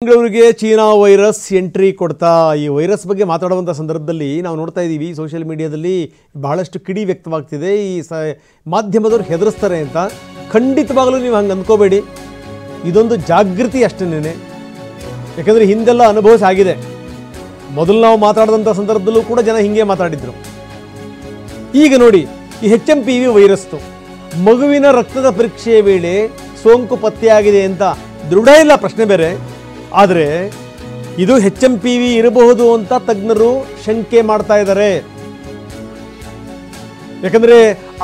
ಬೆಂಗಳೂರಿಗೆ China virus entry ಕೊಡ್ತಾ ಈ ವೈರಸ್ ಬಗ್ಗೆ ಮಾತಾಡುವಂಥ ಸಂದರ್ಭದಲ್ಲಿ ನಾವು ನೋಡ್ತಾ ಇದ್ದೀವಿ ಸೋಷಿಯಲ್ ಮೀಡಿಯಾದಲ್ಲಿ ಬಹಳಷ್ಟು ಕಿಡಿ ವ್ಯಕ್ತವಾಗ್ತಿದೆ. ಈ ಮಾಧ್ಯಮದವರು ಹೆದರಿಸ್ತಾರೆ ಅಂತ ಖಂಡಿತವಾಗಲೂ ನೀವು ಹಂಗೆ ಅಂದ್ಕೋಬೇಡಿ. ಇದೊಂದು ಜಾಗೃತಿ ಅಷ್ಟೇನೆ. ಯಾಕಂದರೆ ಹಿಂದೆಲ್ಲ ಅನುಭವಿಸಾಗಿದೆ. ಮೊದಲು ನಾವು ಮಾತಾಡಿದಂಥ ಸಂದರ್ಭದಲ್ಲೂ ಕೂಡ ಜನ ಹಿಂಗೆ ಮಾತಾಡಿದ್ರು. ಈಗ ನೋಡಿ, ಈ HMPV ವೈರಸ್ತು ಮಗುವಿನ ರಕ್ತದ ಪರೀಕ್ಷೆಯ ವೇಳೆ ಸೋಂಕು ಪತ್ತೆಯಾಗಿದೆ ಅಂತ ದೃಢ ಇಲ್ಲ, ಪ್ರಶ್ನೆ ಬೇರೆ. ಆದರೆ ಇದು HMPV ಇರಬಹುದು ಅಂತ ತಜ್ಞರು ಶಂಕೆ ಮಾಡ್ತಾ ಇದ್ದಾರೆ. ಯಾಕಂದರೆ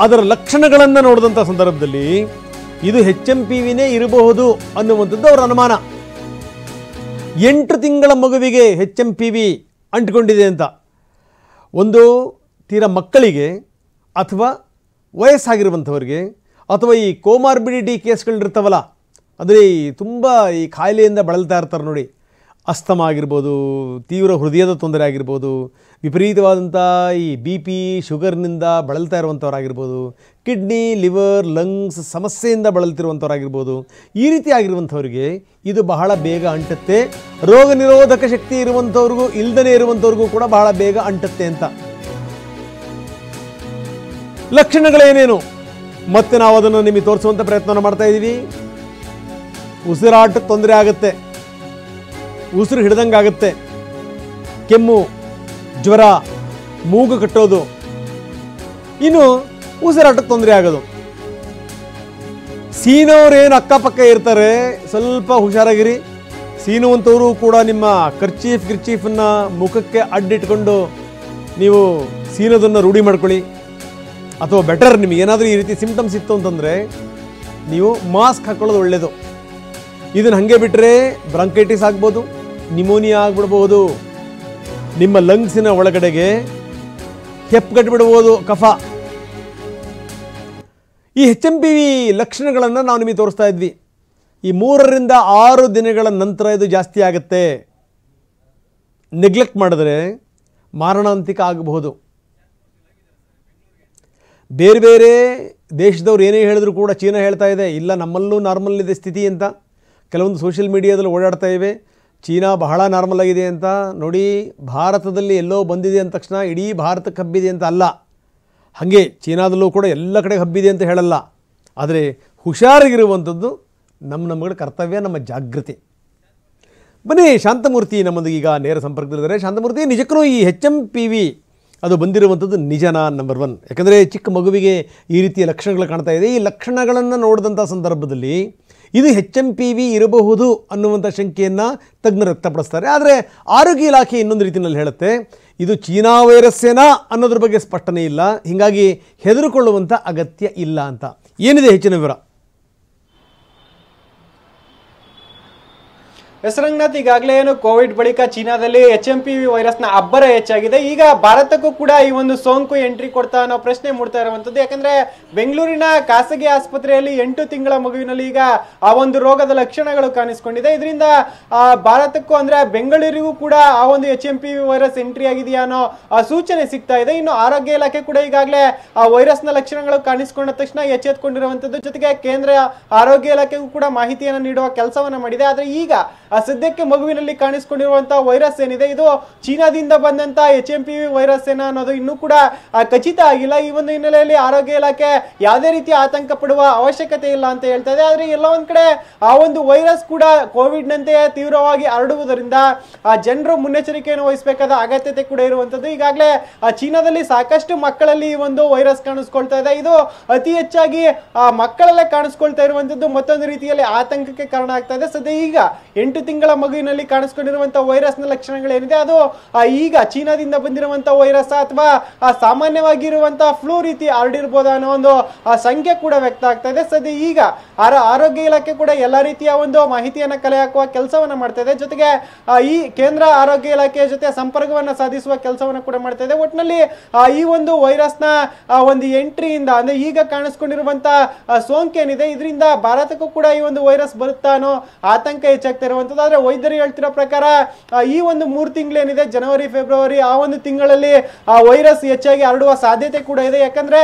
ಅದರ ಲಕ್ಷಣಗಳನ್ನು ನೋಡಿದಂಥ ಸಂದರ್ಭದಲ್ಲಿ ಇದು HMPVನೇ ಇರಬಹುದು ಅನ್ನುವಂಥದ್ದು ಅವರ ಅನುಮಾನ. 8 ತಿಂಗಳ ಮಗುವಿಗೆ HMPV ಅಂಟಿಕೊಂಡಿದೆ ಅಂತ. ಒಂದು ತೀರಾ ಮಕ್ಕಳಿಗೆ ಅಥವಾ ವಯಸ್ಸಾಗಿರುವಂಥವ್ರಿಗೆ ಅಥವಾ ಈ ಕೋಮಾರ್ಬಿಡಿಟಿ ಕೇಸ್ಗಳಿರ್ತಾವಲ್ಲ, ಅಂದರೆ ತುಂಬ ಈ ಕಾಯಿಲೆಯಿಂದ ಬಳಲ್ತಾ ಇರ್ತಾರೆ ನೋಡಿ, ಅಸ್ತಮ ಆಗಿರ್ಬೋದು, ತೀವ್ರ ಹೃದಯದ ತೊಂದರೆ ಆಗಿರ್ಬೋದು, ವಿಪರೀತವಾದಂಥ ಈ BP ಶುಗರ್ನಿಂದ ಬಳಲ್ತಾ ಇರುವಂಥವ್ರಾಗಿರ್ಬೋದು, ಕಿಡ್ನಿ ಲಿವರ್ ಲಂಗ್ಸ್ ಸಮಸ್ಯೆಯಿಂದ ಬಳಲ್ತಿರುವಂಥವ್ರಾಗಿರ್ಬೋದು, ಈ ರೀತಿ ಆಗಿರುವಂಥವ್ರಿಗೆ ಇದು ಬಹಳ ಬೇಗ ಅಂಟುತ್ತೆ. ರೋಗ ನಿರೋಧಕ ಶಕ್ತಿ ಇರುವಂಥವ್ರಿಗೂ ಇಲ್ಲದೇ ಇರುವಂಥವ್ರಿಗೂ ಕೂಡ ಬಹಳ ಬೇಗ ಅಂಟುತ್ತೆ ಅಂತ. ಲಕ್ಷಣಗಳೇನೇನು ಮತ್ತೆ ನಾವು ಅದನ್ನು ನಿಮಗೆ ತೋರಿಸುವಂಥ ಪ್ರಯತ್ನ ಮಾಡ್ತಾ ಇದ್ದೀವಿ. ಉಸಿರಾಟಕ್ಕೆ ತೊಂದರೆ ಆಗುತ್ತೆ, ಉಸಿರು ಹಿಡ್ದಂಗಾಗುತ್ತೆ, ಕೆಮ್ಮು, ಜ್ವರ, ಮೂಗು ಕಟ್ಟೋದು, ಇನ್ನು ಉಸಿರಾಟಕ್ಕೆ ತೊಂದರೆ ಆಗೋದು. ಸೀನೋರೇನು ಅಕ್ಕಪಕ್ಕ ಇರ್ತಾರೆ, ಸ್ವಲ್ಪ ಹುಷಾರಾಗಿರಿ. ಸೀನುವಂಥವರು ಕೂಡ ನಿಮ್ಮ ಗಿರ್ಚೀಫನ್ನು ಮುಖಕ್ಕೆ ಅಡ್ಡಿಟ್ಕೊಂಡು ನೀವು ಸೀನೋದನ್ನು ರೂಢಿ ಮಾಡ್ಕೊಳ್ಳಿ. ಅಥವಾ ಬೆಟರ್, ನಿಮಗೆ ಏನಾದರೂ ಈ ರೀತಿ ಸಿಂಪ್ಟಮ್ಸ್ ಇತ್ತು ಅಂತಂದರೆ ನೀವು ಮಾಸ್ಕ್ ಹಾಕೊಳ್ಳೋದು ಒಳ್ಳೆಯದು. ಇದನ್ನು ಹಾಗೆ ಬಿಟ್ಟರೆ ಬ್ರಾಂಕೈಟಿಸ್ ಆಗ್ಬೋದು, ನಿಮೋನಿಯಾ ಆಗಿಬಿಡ್ಬೋದು, ನಿಮ್ಮ ಲಂಗ್ಸಿನ ಒಳಗಡೆಗೆ ಹೆಪ್ಪುಗಟ್ಟಿಬಿಡ್ಬೋದು ಕಫ. ಈ HMPV ಲಕ್ಷಣಗಳನ್ನು ನಾವು ನಿಮಗೆ ತೋರಿಸ್ತಾ ಇದ್ವಿ. ಈ 3 ರಿಂದ 6 ದಿನಗಳ ನಂತರ ಇದು ಜಾಸ್ತಿ ಆಗುತ್ತೆ. ನೆಗ್ಲೆಕ್ಟ್ ಮಾಡಿದ್ರೆ ಮಾರಣಾಂತಿಕ ಆಗಬಹುದು. ಬೇರೆ ಬೇರೆ ದೇಶದವ್ರು ಏನೇ ಹೇಳಿದ್ರು ಕೂಡ ಚೀನಾ ಹೇಳ್ತಾ ಇದೆ, ಇಲ್ಲ ನಮ್ಮಲ್ಲೂ ನಾರ್ಮಲ್ ಇದೆ ಸ್ಥಿತಿ ಅಂತ. ಕೆಲವೊಂದು ಸೋಷಿಯಲ್ ಮೀಡಿಯಾದಲ್ಲಿ ಓಡಾಡ್ತಾ ಇವೆ, ಚೀನಾ ಬಹಳ ನಾರ್ಮಲ್ ಆಗಿದೆ ಅಂತ. ನೋಡಿ, ಭಾರತದಲ್ಲಿ ಎಲ್ಲೋ ಬಂದಿದೆ ಅಂದ ತಕ್ಷಣ ಇಡೀ ಭಾರತಕ್ಕೆ ಹಬ್ಬಿದೆ ಅಂತ ಅಲ್ಲ. ಹಾಗೆ ಚೀನಾದಲ್ಲೂ ಕೂಡ ಎಲ್ಲ ಕಡೆ ಹಬ್ಬಿದೆ ಅಂತ ಹೇಳಲ್ಲ. ಆದರೆ ಹುಷಾರಾಗಿರುವಂಥದ್ದು ನಮ್ಮಗಳ ಕರ್ತವ್ಯ, ನಮ್ಮ ಜಾಗೃತಿ. ಬನ್ನಿ, ಶಾಂತಮೂರ್ತಿ ನಮ್ಮೊಂದಿಗೆ ಈಗ ನೇರ ಸಂಪರ್ಕದಲ್ಲಿದ್ದಾರೆ. ಶಾಂತಮೂರ್ತಿ, ನಿಜಕ್ಕೂ ಈ HMPV ಅದು ಬಂದಿರುವಂಥದ್ದು ನಿಜನಾ? ನಂಬರ್ 1, ಯಾಕಂದರೆ ಚಿಕ್ಕ ಮಗುವಿಗೆ ಈ ರೀತಿಯ ಲಕ್ಷಣಗಳು ಕಾಣ್ತಾ ಇದೆ. ಈ ಲಕ್ಷಣಗಳನ್ನು ನೋಡಿದಂಥ ಸಂದರ್ಭದಲ್ಲಿ ಇದು HMPV ಇರಬಹುದು ಅನ್ನುವಂಥ ಶಂಕೆಯನ್ನು ತಜ್ಞರು ವ್ಯಕ್ತಪಡಿಸ್ತಾರೆ. ಆದರೆ ಆರೋಗ್ಯ ಇಲಾಖೆ ಇನ್ನೊಂದು ರೀತಿಯಲ್ಲಿ ಹೇಳುತ್ತೆ, ಇದು ಚೀನಾ ವೈರಸ್ಸೇನಾ ಅನ್ನೋದ್ರ ಬಗ್ಗೆ ಸ್ಪಷ್ಟನೆ ಇಲ್ಲ, ಹೀಗಾಗಿ ಹೆದರಿಕೊಳ್ಳುವಂಥ ಅಗತ್ಯ ಇಲ್ಲ ಅಂತ. ಏನಿದೆ ಹೆಚ್ಚಿನ ವಿವರ? ರಂಗನಾಥ್, ಈಗಾಗಲೇ ಏನು ಕೋವಿಡ್ ಬಳಿಕ ಚೀನಾದಲ್ಲಿ HMPV ವೈರಸ್ನ ಅಬ್ಬರ ಹೆಚ್ಚಾಗಿದೆ. ಈಗ ಭಾರತಕ್ಕೂ ಕೂಡ ಈ ಒಂದು ಸೋಂಕು ಎಂಟ್ರಿ ಕೊಡ್ತಾ ಅನ್ನೋ ಪ್ರಶ್ನೆ ಮೂಡ್ತಾ ಇರುವಂತದ್ದು. ಯಾಕಂದ್ರೆ ಬೆಂಗಳೂರಿನ ಖಾಸಗಿ ಆಸ್ಪತ್ರೆಯಲ್ಲಿ 8 ತಿಂಗಳ ಮಗುವಿನಲ್ಲಿ ಈಗ ಆ ಒಂದು ರೋಗದ ಲಕ್ಷಣಗಳು ಕಾಣಿಸ್ಕೊಂಡಿದೆ. ಇದರಿಂದ ಭಾರತಕ್ಕೂ ಅಂದ್ರೆ ಬೆಂಗಳೂರಿಗೂ ಕೂಡ ಆ ಒಂದು HMPV ವೈರಸ್ ಎಂಟ್ರಿ ಆಗಿದೆಯಾ ಅನ್ನೋ ಸೂಚನೆ ಸಿಗ್ತಾ ಇದೆ. ಇನ್ನು ಆರೋಗ್ಯ ಇಲಾಖೆ ಕೂಡ ಈಗಾಗಲೇ ಆ ವೈರಸ್ನ ಲಕ್ಷಣಗಳು ಕಾಣಿಸ್ಕೊಂಡ ತಕ್ಷಣ ಎಚ್ಚೆತ್ಕೊಂಡಿರುವಂತದ್ದು. ಜೊತೆಗೆ ಕೇಂದ್ರ ಆರೋಗ್ಯ ಇಲಾಖೆಗೂ ಕೂಡ ಮಾಹಿತಿಯನ್ನು ನೀಡುವ ಕೆಲಸವನ್ನ ಮಾಡಿದೆ. ಆದ್ರೆ ಈಗ ಸದ್ಯಕ್ಕೆ ಮಗುವಿನಲ್ಲಿ ಕಾಣಿಸಿಕೊಂಡಿರುವಂತಹ ವೈರಸ್ ಏನಿದೆ, ಇದು ಚೀನಾದಿಂದ ಬಂದಂತ HMPV ವೈರಸ್ ಏನ ಅನ್ನೋದು ಇನ್ನೂ ಕೂಡ ಖಚಿತ ಆಗಿಲ್ಲ. ಈ ಒಂದು ಹಿನ್ನೆಲೆಯಲ್ಲಿ ಆರೋಗ್ಯ ಇಲಾಖೆ ಯಾವುದೇ ರೀತಿಯ ಆತಂಕ ಪಡುವ ಅವಶ್ಯಕತೆ ಇಲ್ಲ ಅಂತ ಹೇಳ್ತಾ ಇದೆ. ಆದ್ರೆ ಎಲ್ಲ ಒಂದ್ ಕಡೆ ಆ ಒಂದು ವೈರಸ್ ಕೂಡ ಕೋವಿಡ್ ನಂತೆಯೇ ತೀವ್ರವಾಗಿ ಹರಡುವುದರಿಂದ ಜನರು ಮುನ್ನೆಚ್ಚರಿಕೆಯನ್ನು ವಹಿಸಬೇಕಾದ ಅಗತ್ಯತೆ ಕೂಡ ಇರುವಂತದ್ದು. ಈಗಾಗಲೇ ಚೀನಾದಲ್ಲಿ ಸಾಕಷ್ಟು ಮಕ್ಕಳಲ್ಲಿ ಈ ಒಂದು ವೈರಸ್ ಕಾಣಿಸ್ಕೊಳ್ತಾ ಇದೆ. ಇದು ಅತಿ ಹೆಚ್ಚಾಗಿ ಮಕ್ಕಳಲ್ಲೇ ಕಾಣಿಸ್ಕೊಳ್ತಾ ಇರುವಂತದ್ದು ಮತ್ತೊಂದು ರೀತಿಯಲ್ಲಿ ಆತಂಕಕ್ಕೆ ಕಾರಣ ಆಗ್ತಾ ಇದೆ. ಸದ್ಯ ಈಗ 8 ತಿಂಗಳ ಮಗುವಿನಲ್ಲಿ ಕಾಣಿಸ್ಕೊಂಡಿರುವಂತಹ ವೈರಸ್ನ ಲಕ್ಷಣಗಳೇನಿದೆ, ಅದು ಈಗ ಚೀನಾದಿಂದ ಬಂದಿರುವಂತಹ ವೈರಸ್ ಅಥವಾ ಸಾಮಾನ್ಯವಾಗಿರುವಂತಹ ಫ್ಲೂ ರೀತಿ ಹರಡಿರ್ಬೋದ ಅನ್ನೋ ಒಂದು ಸಂಖ್ಯೆ ಕೂಡ ವ್ಯಕ್ತ ಆಗ್ತಾ ಇದೆ. ಸದ್ಯ ಈಗ ಆರೋಗ್ಯ ಇಲಾಖೆ ಕೂಡ ಎಲ್ಲ ರೀತಿಯ ಒಂದು ಮಾಹಿತಿಯನ್ನ ಕಲೆ ಹಾಕುವ ಕೆಲಸವನ್ನ ಮಾಡ್ತಾ ಇದೆ. ಜೊತೆಗೆ ಈ ಕೇಂದ್ರ ಆರೋಗ್ಯ ಇಲಾಖೆಯ ಜೊತೆ ಸಂಪರ್ಕವನ್ನ ಸಾಧಿಸುವ ಕೆಲಸವನ್ನ ಕೂಡ ಮಾಡ್ತಾ ಇದೆ. ಒಟ್ಟಿನಲ್ಲಿ ಈ ಒಂದು ವೈರಸ್ನ ಒಂದು ಎಂಟ್ರಿಯಿಂದ ಅಂದ್ರೆ ಈಗ ಕಾಣಿಸ್ಕೊಂಡಿರುವಂತಹ ಸೋಂಕೇನಿದೆ, ಇದರಿಂದ ಭಾರತಕ್ಕೂ ಕೂಡ ಈ ಒಂದು ವೈರಸ್ ಬರುತ್ತಾ ಅನ್ನೋ ಆತಂಕ ಹೆಚ್ಚಾಗ್ತಾ ಇರುವಂತ ಇರುವಂತದ್ದು. ಆದ್ರೆ ವೈದ್ಯರು ಹೇಳ್ತಿರೋ ಪ್ರಕಾರ ಈ ಒಂದು 3 ತಿಂಗಳೇನಿದೆ ಜನವರಿ ಫೆಬ್ರವರಿ ಆ ಒಂದು ತಿಂಗಳಲ್ಲಿ ವೈರಸ್ ಹೆಚ್ಚಾಗಿ ಹರಡುವ ಸಾಧ್ಯತೆ ಕೂಡ ಇದೆ. ಯಾಕಂದ್ರೆ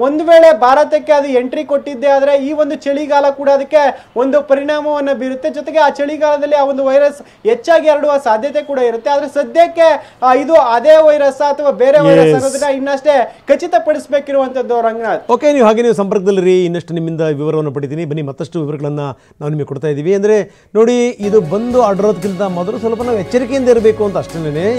ಒಂದು ವೇಳೆ ಭಾರತಕ್ಕೆ ಅದು ಎಂಟ್ರಿ ಕೊಟ್ಟಿದ್ದೆ ಆದ್ರೆ ಈ ಒಂದು ಚಳಿಗಾಲ ಕೂಡ ಅದಕ್ಕೆ ಒಂದು ಪರಿಣಾಮವನ್ನ ಬೀರುತ್ತೆ. ಜೊತೆಗೆ ಆ ಚಳಿಗಾಲದಲ್ಲಿ ಆ ಒಂದು ವೈರಸ್ ಹೆಚ್ಚಾಗಿ ಹರಡುವ ಸಾಧ್ಯತೆ ಕೂಡ ಇರುತ್ತೆ. ಆದ್ರೆ ಸದ್ಯಕ್ಕೆ ಇದು ಅದೇ ವೈರಸ್ ಅಥವಾ ಬೇರೆ ವೈರಸ್ ಅನ್ನೋದನ್ನ ಇನ್ನಷ್ಟೇ ಖಚಿತಪಡಿಸಬೇಕಿರುವಂತದ್ದು ರಂಗನಾಥ್. ಓಕೆ, ನೀವು ಹಾಗೆ ನೀವು ಸಂಪರ್ಕದಲ್ಲಿರಿ, ಇನ್ನಷ್ಟು ನಿಮ್ಮಿಂದ ವಿವರವನ್ನು ಪಡಿತೀನಿ. ಬನ್ನಿ, ಮತ್ತಷ್ಟು ವಿವರಗಳನ್ನು ನಾವು ನಿಮಗೆ ಕೊಡ್ತಾ ಇದ್ದೀವಿ. ಅಂದರೆ ನೋಡಿ, ಇದು ಬಂದು ಹರಡೋದಕ್ಕಿಂತ ಮೊದಲು ಸ್ವಲ್ಪ ನಾವು ಎಚ್ಚರಿಕೆಯಿಂದ ಇರಬೇಕು ಅಂತ ಅಷ್ಟೇ.